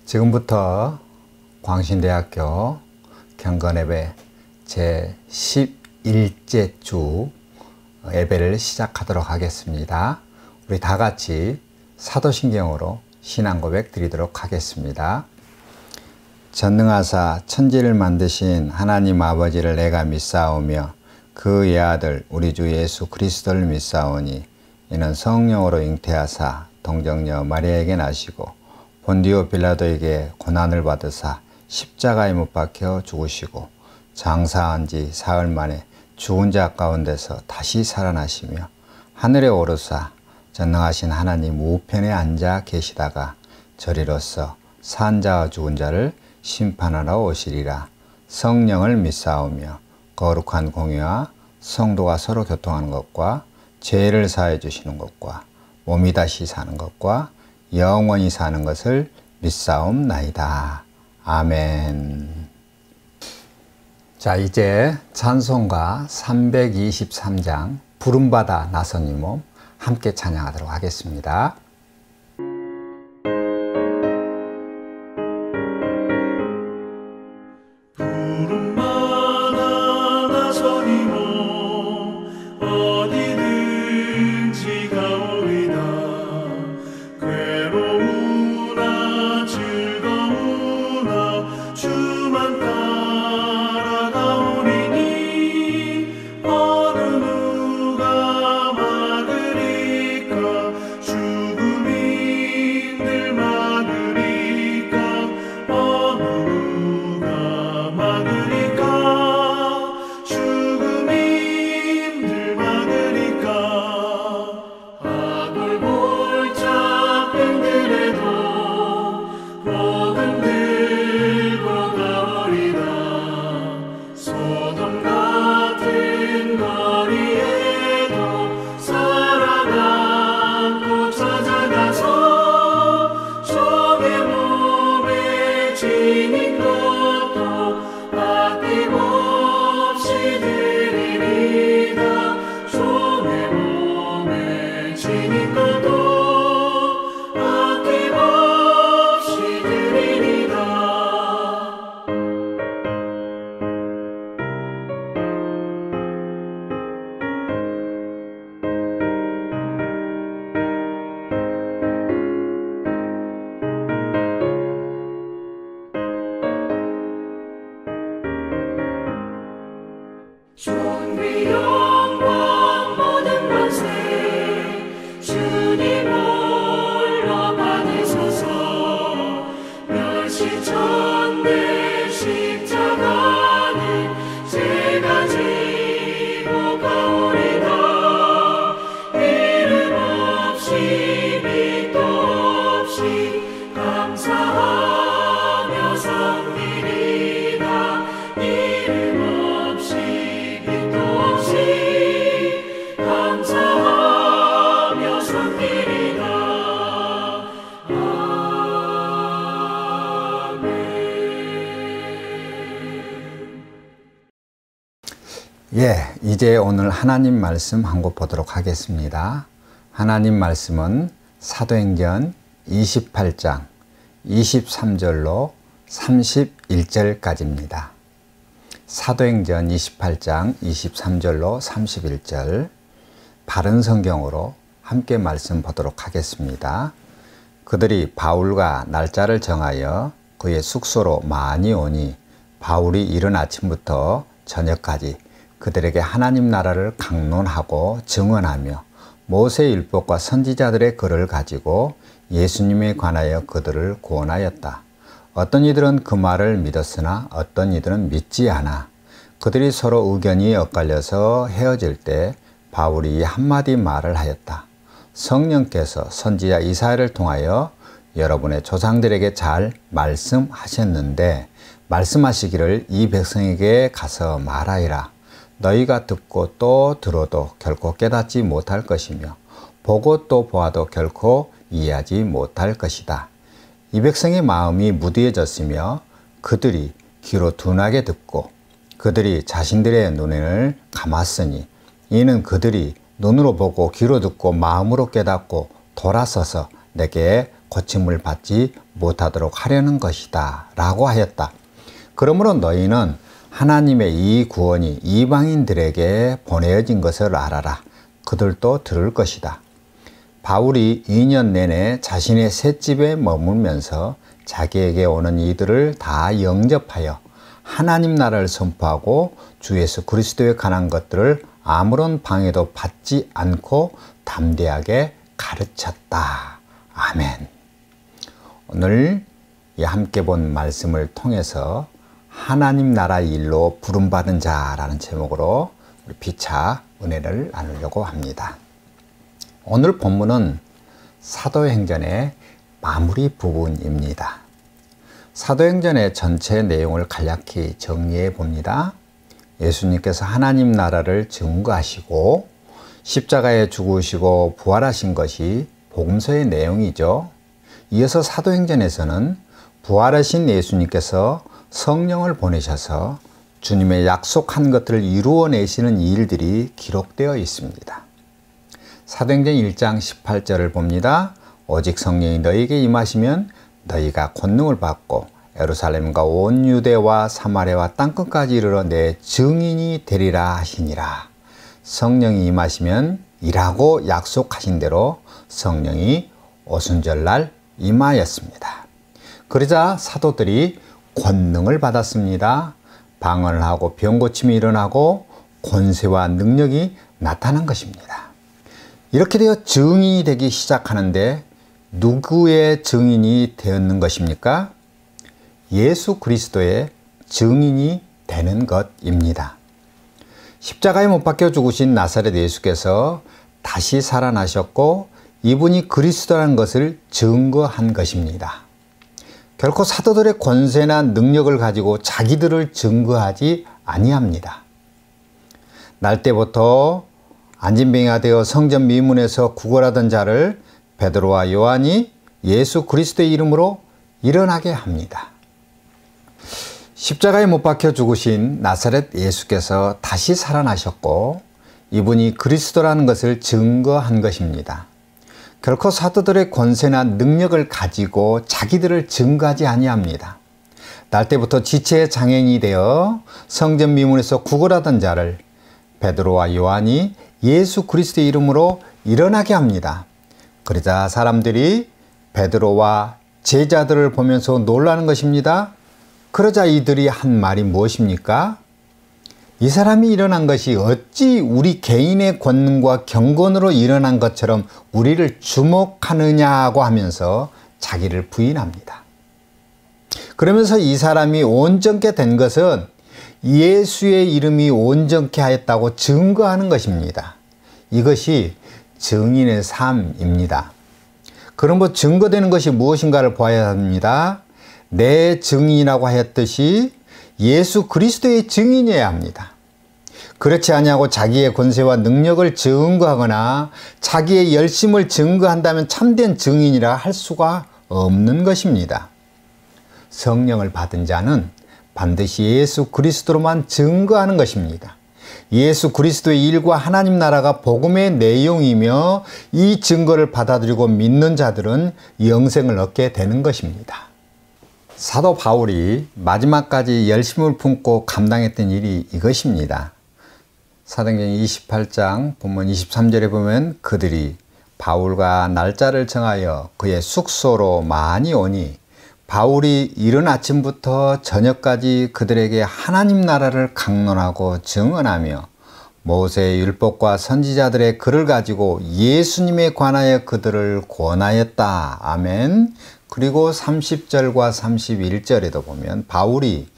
지금부터 광신대학교 경건예배 제11째 주 예배를 시작하도록 하겠습니다. 우리 다 같이 사도신경으로 신앙고백 드리도록 하겠습니다. 전능하사 천지를 만드신 하나님 아버지를 내가 믿사오며 그 외아들 우리 주 예수 그리스도를 믿사오니 이는 성령으로 잉태하사 동정녀 마리아에게 나시고 본디오 빌라도에게 고난을 받으사 십자가에 못 박혀 죽으시고 장사한 지 사흘 만에 죽은 자 가운데서 다시 살아나시며 하늘에 오르사 전능하신 하나님 우편에 앉아 계시다가 저리로서 산 자와 죽은 자를 심판하러 오시리라. 성령을 믿사오며 거룩한 공유와 성도가 서로 교통하는 것과 죄를 사해 주시는 것과 몸이 다시 사는 것과 영원히 사는 것을 믿사옵나이다. 아멘. 자, 이제 찬송가 323장 부름받아 나선 이 몸 함께 찬양하도록 하겠습니다. 이제 오늘 하나님 말씀 한 곳 보도록 하겠습니다. 하나님 말씀은 사도행전 28장 23절로 31절까지입니다. 사도행전 28장 23절로 31절 바른 성경으로 함께 말씀 보도록 하겠습니다. 그들이 바울과 날짜를 정하여 그의 숙소로 많이 오니 바울이 이른 아침부터 저녁까지 그들에게 하나님 나라를 강론하고 증언하며 모세 율법과 선지자들의 글을 가지고 예수님에 관하여 그들을 구원하였다. 어떤 이들은 그 말을 믿었으나 어떤 이들은 믿지 않아. 그들이 서로 의견이 엇갈려서 헤어질 때 바울이 한마디 말을 하였다. 성령께서 선지자 이사야를 통하여 여러분의 조상들에게 잘 말씀하셨는데 말씀하시기를 이 백성에게 가서 말하리라. 너희가 듣고 또 들어도 결코 깨닫지 못할 것이며 보고 또 보아도 결코 이해하지 못할 것이다. 이 백성의 마음이 무디해졌으며 그들이 귀로 둔하게 듣고 그들이 자신들의 눈을 감았으니 이는 그들이 눈으로 보고 귀로 듣고 마음으로 깨닫고 돌아서서 내게 고침을 받지 못하도록 하려는 것이다 라고 하였다. 그러므로 너희는 하나님의 이 구원이 이방인들에게 보내어진 것을 알아라. 그들도 들을 것이다. 바울이 2년 내내 자신의 셋집에 머물면서 자기에게 오는 이들을 다 영접하여 하나님 나라를 선포하고 주 예수 그리스도에 관한 것들을 아무런 방해도 받지 않고 담대하게 가르쳤다. 아멘. 오늘 함께 본 말씀을 통해서 하나님 나라 일로 부름받은 자라는 제목으로 우리 피차 은혜를 나누려고 합니다. 오늘 본문은 사도행전의 마무리 부분입니다. 사도행전의 전체 내용을 간략히 정리해 봅니다. 예수님께서 하나님 나라를 증거하시고 십자가에 죽으시고 부활하신 것이 복음서의 내용이죠. 이어서 사도행전에서는 부활하신 예수님께서 성령을 보내셔서 주님의 약속한 것들을 이루어내시는 일들이 기록되어 있습니다. 사도행전 1장 18절을 봅니다. 오직 성령이 너희에게 임하시면 너희가 권능을 받고 예루살렘과 온 유대와 사마리아와 땅끝까지 이르러 내 증인이 되리라 하시니라. 성령이 임하시면 이라고 약속하신 대로 성령이 오순절날 임하였습니다. 그러자 사도들이 권능을 받았습니다. 방언을 하고 병 고침이 일어나고 권세와 능력이 나타난 것입니다. 이렇게 되어 증인이 되기 시작하는데 누구의 증인이 되었는 것입니까? 예수 그리스도의 증인이 되는 것입니다. 십자가에 못 박혀 죽으신 나사렛 예수께서 다시 살아나셨고 이분이 그리스도라는 것을 증거한 것입니다. 결코 사도들의 권세나 능력을 가지고 자기들을 증거하지 아니합니다. 날 때부터 안진뱅이가 되어 성전 미문에서 구걸하던 자를 베드로와 요한이 예수 그리스도의 이름으로 일어나게 합니다. 십자가에 못 박혀 죽으신 나사렛 예수께서 다시 살아나셨고 이분이 그리스도라는 것을 증거한 것입니다. 결코 사도들의 권세나 능력을 가지고 자기들을 증거하지 아니합니다. 날 때부터 지체의 장애인이 되어 성전 미문에서 구걸하던 자를 베드로와 요한이 예수 그리스도의 이름으로 일어나게 합니다. 그러자 사람들이 베드로와 제자들을 보면서 놀라는 것입니다. 그러자 이들이 한 말이 무엇입니까? 이 사람이 일어난 것이 어찌 우리 개인의 권능과 경건으로 일어난 것처럼 우리를 주목하느냐고 하면서 자기를 부인합니다. 그러면서 이 사람이 온전케 된 것은 예수의 이름이 온전케 하였다고 증거하는 것입니다. 이것이 증인의 삶입니다. 그럼 증거되는 것이 무엇인가를 보아야 합니다. 내 증인이라고 하였듯이 예수 그리스도의 증인이어야 합니다. 그렇지 아니하고 자기의 권세와 능력을 증거하거나 자기의 열심을 증거한다면 참된 증인이라 할 수가 없는 것입니다. 성령을 받은 자는 반드시 예수 그리스도로만 증거하는 것입니다. 예수 그리스도의 일과 하나님 나라가 복음의 내용이며 이 증거를 받아들이고 믿는 자들은 영생을 얻게 되는 것입니다. 사도 바울이 마지막까지 열심을 품고 감당했던 일이 이것입니다. 사도행전 28장 본문 23절에 보면 그들이 바울과 날짜를 정하여 그의 숙소로 많이 오니 바울이 이른 아침부터 저녁까지 그들에게 하나님 나라를 강론하고 증언하며 모세의 율법과 선지자들의 글을 가지고 예수님에 관하여 그들을 권하였다. 아멘. 그리고 30절과 31절에도 보면 바울이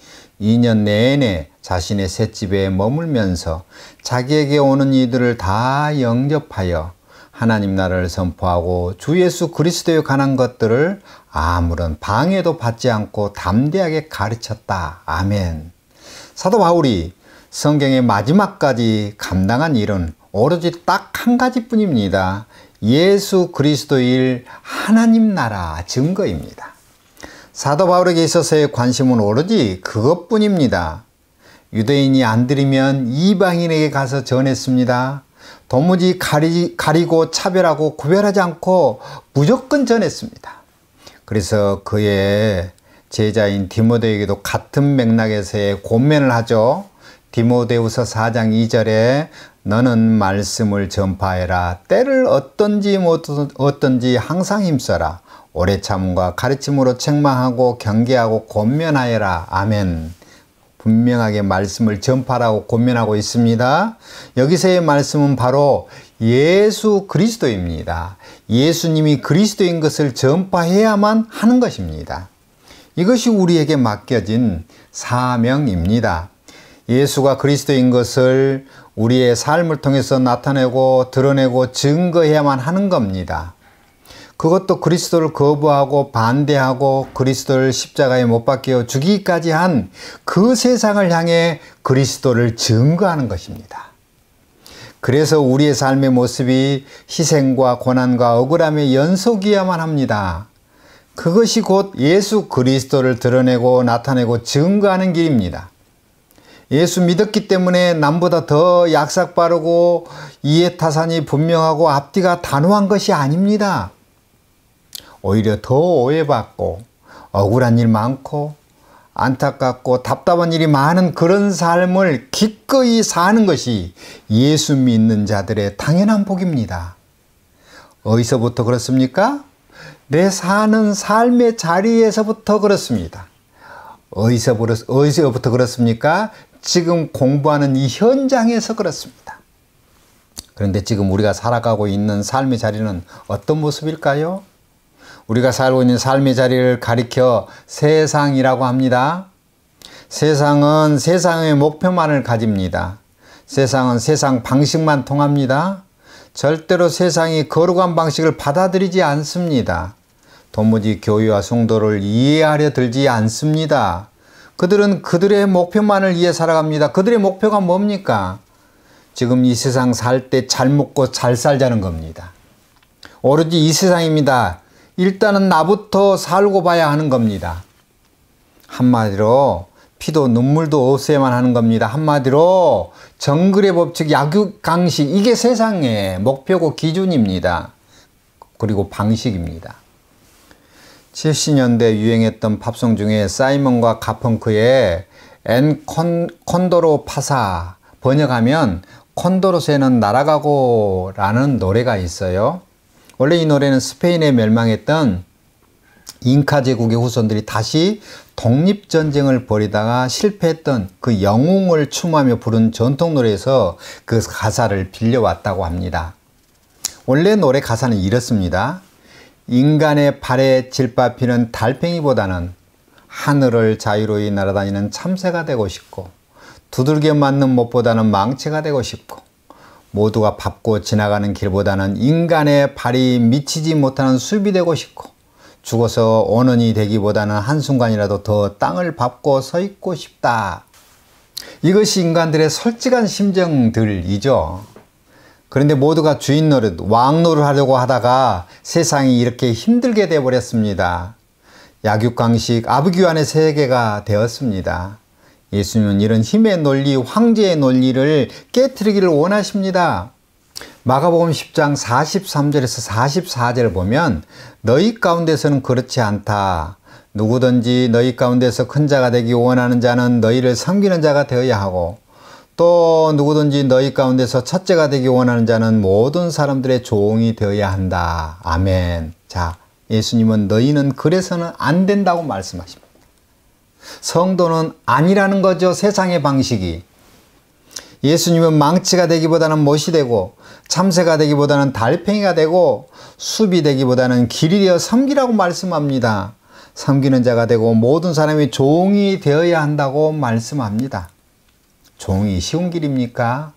2년 내내 자신의 셋집에 머물면서 자기에게 오는 이들을 다 영접하여 하나님 나라를 선포하고 주 예수 그리스도에 관한 것들을 아무런 방해도 받지 않고 담대하게 가르쳤다. 아멘. 사도 바울이 성경의 마지막까지 감당한 일은 오로지 딱 한 가지뿐입니다. 예수 그리스도의 하나님 나라 증거입니다. 사도 바울에게 있어서의 관심은 오로지 그것뿐입니다. 유대인이 안 들으면 이방인에게 가서 전했습니다. 도무지 가리고 차별하고 구별하지 않고 무조건 전했습니다. 그래서 그의 제자인 디모데에게도 같은 맥락에서의 권면을 하죠. 디모데후서 4장 2절에 너는 말씀을 전파해라. 때를 어떤지 항상 힘써라. 오래 참음과 가르침으로 책망하고 경계하고 권면하여라. 아멘. 분명하게 말씀을 전파라고 권면하고 있습니다. 여기서의 말씀은 바로 예수 그리스도입니다. 예수님이 그리스도인 것을 전파해야만 하는 것입니다. 이것이 우리에게 맡겨진 사명입니다. 예수가 그리스도인 것을 우리의 삶을 통해서 나타내고 드러내고 증거해야만 하는 겁니다. 그것도 그리스도를 거부하고 반대하고 그리스도를 십자가에 못 박혀 죽이기까지 한 그 세상을 향해 그리스도를 증거하는 것입니다. 그래서 우리의 삶의 모습이 희생과 고난과 억울함의 연속이어야만 합니다. 그것이 곧 예수 그리스도를 드러내고 나타내고 증거하는 길입니다. 예수 믿었기 때문에 남보다 더 약삭빠르고 이해타산이 분명하고 앞뒤가 단호한 것이 아닙니다. 오히려 더 오해받고 억울한 일 많고 안타깝고 답답한 일이 많은 그런 삶을 기꺼이 사는 것이 예수 믿는 자들의 당연한 복입니다. 어디서부터 그렇습니까? 내 사는 삶의 자리에서부터 그렇습니다. 어디서부터 그렇습니까? 지금 공부하는 이 현장에서 그렇습니다. 그런데 지금 우리가 살아가고 있는 삶의 자리는 어떤 모습일까요? 우리가 살고 있는 삶의 자리를 가리켜 세상이라고 합니다. 세상은 세상의 목표만을 가집니다. 세상은 세상 방식만 통합니다. 절대로 세상이 거룩한 방식을 받아들이지 않습니다. 도무지 교회와 성도를 이해하려 들지 않습니다. 그들은 그들의 목표만을 위해 살아갑니다. 그들의 목표가 뭡니까? 지금 이 세상 살 때 잘 먹고 잘 살자는 겁니다. 오로지 이 세상입니다. 일단은 나부터 살고 봐야 하는 겁니다. 한마디로 피도 눈물도 없어야만 하는 겁니다. 한마디로 정글의 법칙, 약육강식, 이게 세상의 목표고 기준입니다. 그리고 방식입니다. 70년대 유행했던 팝송 중에 사이먼과 가펑크의 엔 콘도로 파사, 번역하면 콘도로 새는 날아가고 라는 노래가 있어요. 원래 이 노래는 스페인에 멸망했던 잉카 제국의 후손들이 다시 독립전쟁을 벌이다가 실패했던 그 영웅을 추모하며 부른 전통 노래에서 그 가사를 빌려왔다고 합니다. 원래 노래 가사는 이렇습니다. 인간의 발에 질밟히는 달팽이보다는 하늘을 자유로이 날아다니는 참새가 되고 싶고, 두들겨 맞는 못보다는 망치가 되고 싶고, 모두가 밟고 지나가는 길보다는 인간의 발이 미치지 못하는 숲이 되고 싶고, 죽어서 원혼이 되기보다는 한순간이라도 더 땅을 밟고 서 있고 싶다. 이것이 인간들의 솔직한 심정들이죠. 그런데 모두가 주인 노릇, 왕 노릇 하려고 하다가 세상이 이렇게 힘들게 되어버렸습니다. 약육강식, 아부기환의 세계가 되었습니다. 예수님은 이런 힘의 논리, 황제의 논리를 깨트리기를 원하십니다. 마가복음 10장 43절에서 44절을 보면 너희 가운데서는 그렇지 않다. 누구든지 너희 가운데서 큰 자가 되기 원하는 자는 너희를 섬기는 자가 되어야 하고, 또 누구든지 너희 가운데서 첫째가 되기 원하는 자는 모든 사람들의 종이 되어야 한다. 아멘. 자, 예수님은 너희는 그래서는 안 된다고 말씀하십니다. 성도는 아니라는 거죠. 세상의 방식이. 예수님은 망치가 되기보다는 못이 되고, 참새가 되기보다는 달팽이가 되고, 숲이 되기보다는 길이 되어 섬기라고 말씀합니다. 섬기는 자가 되고 모든 사람이 종이 되어야 한다고 말씀합니다. 종이 쉬운 길입니까?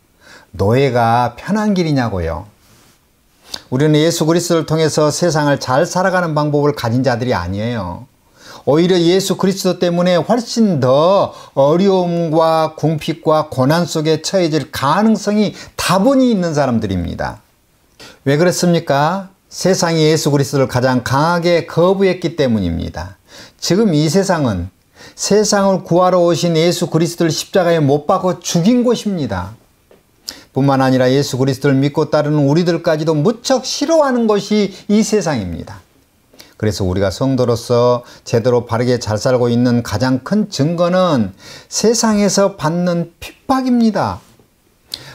노예가 편한 길이냐고요. 우리는 예수 그리스도를 통해서 세상을 잘 살아가는 방법을 가진 자들이 아니에요. 오히려 예수 그리스도 때문에 훨씬 더 어려움과 궁핍과 고난 속에 처해질 가능성이 다분히 있는 사람들입니다. 왜 그렇습니까? 세상이 예수 그리스도를 가장 강하게 거부했기 때문입니다. 지금 이 세상은 세상을 구하러 오신 예수 그리스도를 십자가에 못 박아 죽인 곳입니다. 뿐만 아니라 예수 그리스도를 믿고 따르는 우리들까지도 무척 싫어하는 것이 이 세상입니다. 그래서 우리가 성도로서 제대로 바르게 잘 살고 있는 가장 큰 증거는 세상에서 받는 핍박입니다.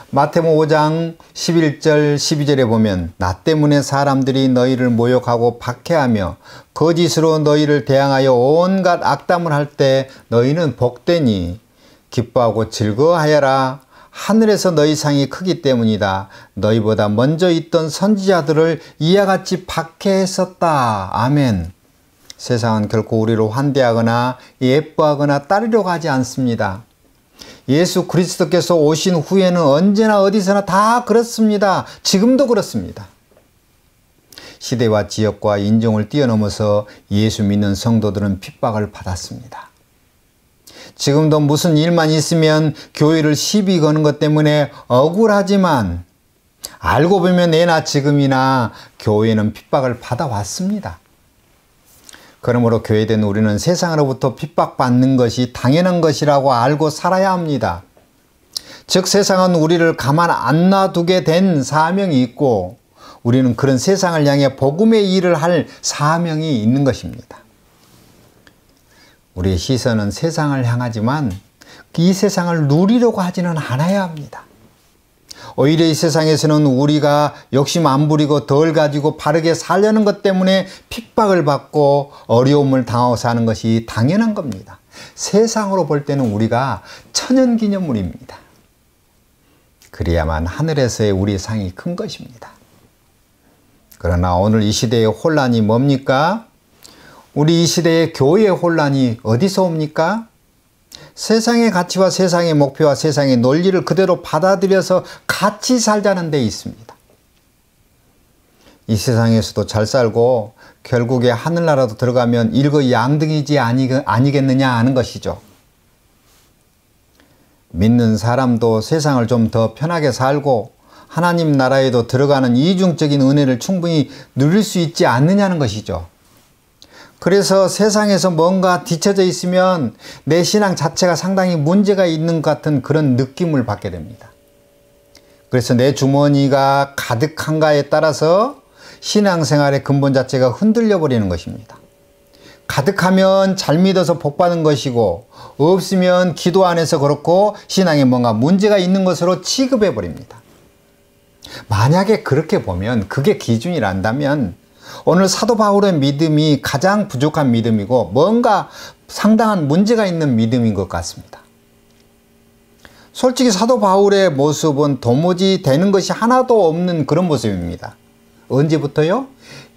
마태복음 5장 11절 12절에 보면 나 때문에 사람들이 너희를 모욕하고 박해하며 거짓으로 너희를 대항하여 온갖 악담을 할 때 너희는 복되니 기뻐하고 즐거워하여라. 하늘에서 너희 상이 크기 때문이다. 너희보다 먼저 있던 선지자들을 이와 같이 박해했었다. 아멘. 세상은 결코 우리를 환대하거나 예뻐하거나 따르려고 하지 않습니다. 예수 그리스도께서 오신 후에는 언제나 어디서나 다 그렇습니다. 지금도 그렇습니다. 시대와 지역과 인종을 뛰어넘어서 예수 믿는 성도들은 핍박을 받았습니다. 지금도 무슨 일만 있으면 교회를 시비 거는 것 때문에 억울하지만 알고 보면 예나 지금이나 교회는 핍박을 받아왔습니다. 그러므로 교회된 우리는 세상으로부터 핍박받는 것이 당연한 것이라고 알고 살아야 합니다. 즉 세상은 우리를 가만 안 놔두게 된 사명이 있고 우리는 그런 세상을 향해 복음의 일을 할 사명이 있는 것입니다. 우리의 시선은 세상을 향하지만 이 세상을 누리려고 하지는 않아야 합니다. 오히려 이 세상에서는 우리가 욕심 안 부리고 덜 가지고 바르게 살려는 것 때문에 핍박을 받고 어려움을 당하고 사는 것이 당연한 겁니다. 세상으로 볼 때는 우리가 천연기념물입니다. 그래야만 하늘에서의 우리의 상이 큰 것입니다. 그러나 오늘 이 시대의 혼란이 뭡니까? 우리 이 시대의 교회의 혼란이 어디서 옵니까? 세상의 가치와 세상의 목표와 세상의 논리를 그대로 받아들여서 같이 살자는 데 있습니다. 이 세상에서도 잘 살고 결국에 하늘나라도 들어가면 일거양득이지 아니겠느냐 하는 것이죠. 믿는 사람도 세상을 좀 더 편하게 살고 하나님 나라에도 들어가는 이중적인 은혜를 충분히 누릴 수 있지 않느냐는 것이죠. 그래서 세상에서 뭔가 뒤처져 있으면 내 신앙 자체가 상당히 문제가 있는 것 같은 그런 느낌을 받게 됩니다. 그래서 내 주머니가 가득한가에 따라서 신앙생활의 근본 자체가 흔들려 버리는 것입니다. 가득하면 잘 믿어서 복받은 것이고 없으면 기도 안 해서 그렇고 신앙에 뭔가 문제가 있는 것으로 취급해 버립니다. 만약에 그렇게 보면 그게 기준이란다면 오늘 사도 바울의 믿음이 가장 부족한 믿음이고 뭔가 상당한 문제가 있는 믿음인 것 같습니다. 솔직히 사도 바울의 모습은 도무지 되는 것이 하나도 없는 그런 모습입니다. 언제부터요?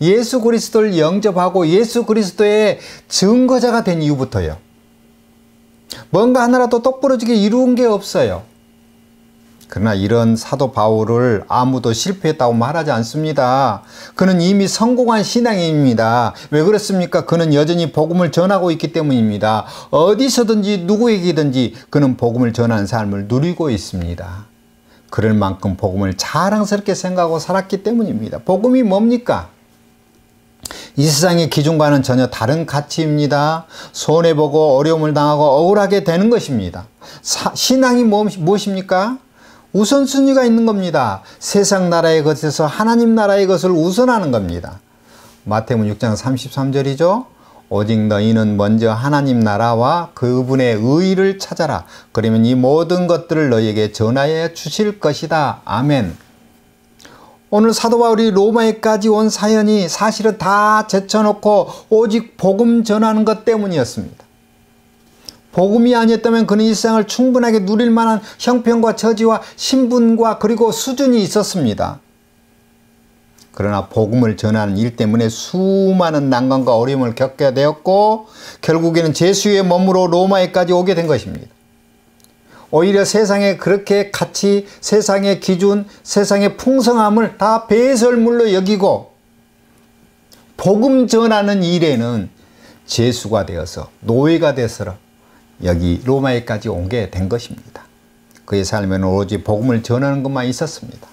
예수 그리스도를 영접하고 예수 그리스도의 증거자가 된 이후부터요. 뭔가 하나라도 똑부러지게 이루은 게 없어요. 그러나 이런 사도 바울을 아무도 실패했다고 말하지 않습니다. 그는 이미 성공한 신앙인입니다. 왜 그렇습니까? 그는 여전히 복음을 전하고 있기 때문입니다. 어디서든지 누구에게든지 그는 복음을 전하는 삶을 누리고 있습니다. 그럴 만큼 복음을 자랑스럽게 생각하고 살았기 때문입니다. 복음이 뭡니까? 이 세상의 기준과는 전혀 다른 가치입니다. 손해보고 어려움을 당하고 억울하게 되는 것입니다. 신앙이 무엇입니까? 우선순위가 있는 겁니다. 세상 나라의 것에서 하나님 나라의 것을 우선하는 겁니다. 마태복음 6장 33절이죠. 오직 너희는 먼저 하나님 나라와 그분의 의를 찾아라. 그러면 이 모든 것들을 너희에게 전하여 주실 것이다. 아멘. 오늘 사도 바울이 로마에까지 온 사연이 사실은 다 제쳐놓고 오직 복음 전하는 것 때문이었습니다. 복음이 아니었다면 그는 이 세상을 충분하게 누릴 만한 형편과 처지와 신분과 그리고 수준이 있었습니다. 그러나 복음을 전하는 일 때문에 수많은 난관과 어려움을 겪게 되었고 결국에는 제수의 몸으로 로마에까지 오게 된 것입니다. 오히려 세상의 그렇게 가치, 세상의 기준, 세상의 풍성함을 다 배설물로 여기고 복음 전하는 일에는 제수가 되어서 노예가 되어서 여기 로마에까지 오게 된 것입니다. 그의 삶에는 오로지 복음을 전하는 것만 있었습니다.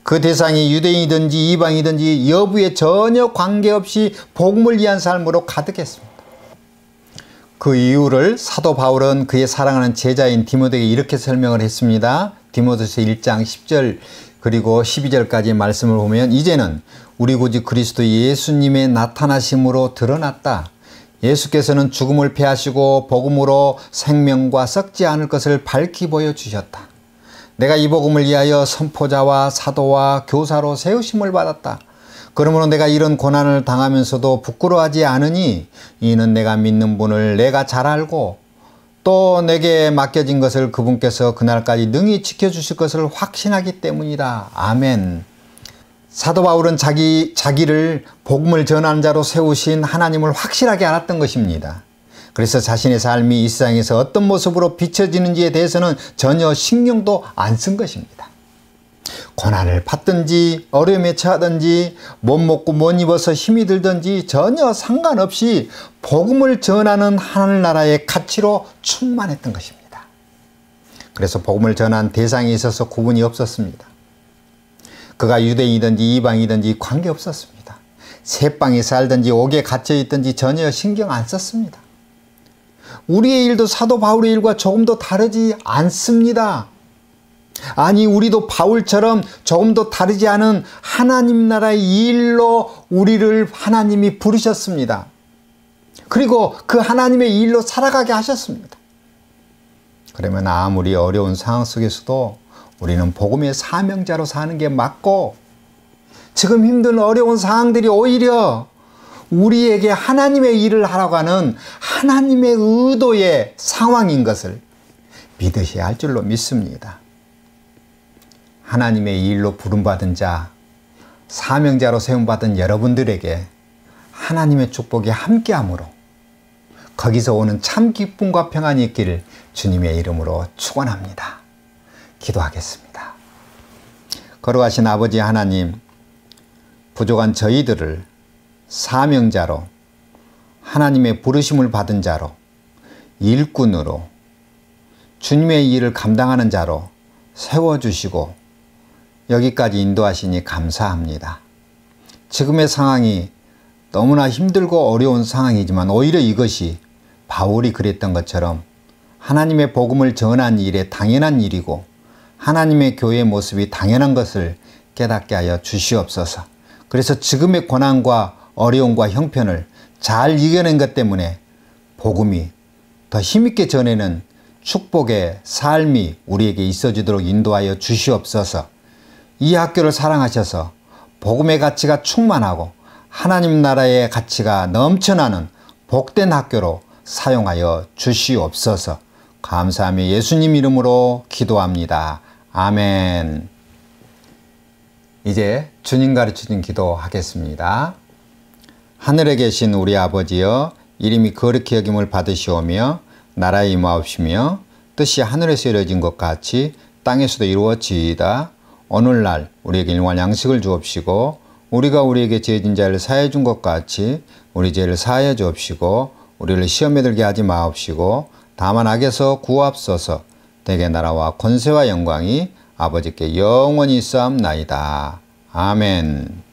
그 대상이 유대인이든지 이방이든지 여부에 전혀 관계없이 복음을 위한 삶으로 가득했습니다. 그 이유를 사도 바울은 그의 사랑하는 제자인 디모데에게 이렇게 설명을 했습니다. 디모데서 1장 10절 그리고 12절까지 말씀을 보면 이제는 우리 구주 그리스도 예수님의 나타나심으로 드러났다. 예수께서는 죽음을 패하시고 복음으로 생명과 썩지 않을 것을 밝히 보여주셨다. 내가 이 복음을 위하여 선포자와 사도와 교사로 세우심을 받았다. 그러므로 내가 이런 고난을 당하면서도 부끄러워하지 않으니 이는 내가 믿는 분을 내가 잘 알고 또 내게 맡겨진 것을 그분께서 그날까지 능히 지켜주실 것을 확신하기 때문이다. 아멘. 사도 바울은 자기를 복음을 전하는 자로 세우신 하나님을 확실하게 알았던 것입니다. 그래서 자신의 삶이 이 세상에서 어떤 모습으로 비춰지는지에 대해서는 전혀 신경도 안 쓴 것입니다. 고난을 받든지 어려움에 처하든지 못 먹고 못 입어서 힘이 들든지 전혀 상관없이 복음을 전하는 하늘나라의 가치로 충만했던 것입니다. 그래서 복음을 전한 대상에 있어서 구분이 없었습니다. 그가 유대인이든지 이방이든지 관계없었습니다. 새방에 살든지 옥에 갇혀있든지 전혀 신경 안 썼습니다. 우리의 일도 사도 바울의 일과 조금도 다르지 않습니다. 아니, 우리도 바울처럼 조금도 다르지 않은 하나님 나라의 일로 우리를 하나님이 부르셨습니다. 그리고 그 하나님의 일로 살아가게 하셨습니다. 그러면 아무리 어려운 상황 속에서도 우리는 복음의 사명자로 사는 게 맞고, 지금 힘든 어려운 상황들이 오히려 우리에게 하나님의 일을 하라고 하는 하나님의 의도의 상황인 것을 믿으셔야 할 줄로 믿습니다. 하나님의 일로 부름받은 자, 사명자로 세움받은 여러분들에게 하나님의 축복이 함께함으로 거기서 오는 참 기쁨과 평안이 있기를 주님의 이름으로 축원합니다. 기도하겠습니다. 거룩하신 아버지 하나님, 부족한 저희들을 사명자로, 하나님의 부르심을 받은 자로, 일꾼으로, 주님의 일을 감당하는 자로 세워주시고 여기까지 인도하시니 감사합니다. 지금의 상황이 너무나 힘들고 어려운 상황이지만 오히려 이것이 바울이 그랬던 것처럼 하나님의 복음을 전한 일에 당연한 일이고 하나님의 교회의 모습이 당연한 것을 깨닫게 하여 주시옵소서. 그래서 지금의 고난과 어려움과 형편을 잘 이겨낸 것 때문에 복음이 더 힘있게 전하는 축복의 삶이 우리에게 있어지도록 인도하여 주시옵소서. 이 학교를 사랑하셔서 복음의 가치가 충만하고 하나님 나라의 가치가 넘쳐나는 복된 학교로 사용하여 주시옵소서. 감사하며 예수님 이름으로 기도합니다. 아멘. 이제 주님 가르치는 기도 하겠습니다. 하늘에 계신 우리 아버지여, 이름이 거룩히 여김을 받으시오며 나라에 임하옵시며 뜻이 하늘에서 이루어진 것 같이 땅에서도 이루어지이다. 오늘날 우리에게 일용할 양식을 주옵시고 우리가 우리에게 죄진 자를 사하여 준 것 같이 우리 죄를 사하여 주옵시고 우리를 시험에 들게 하지 마옵시고 다만 악에서 구하옵소서. 대개 나라와 권세와 영광이 아버지께 영원히 있사옵나이다. 아멘.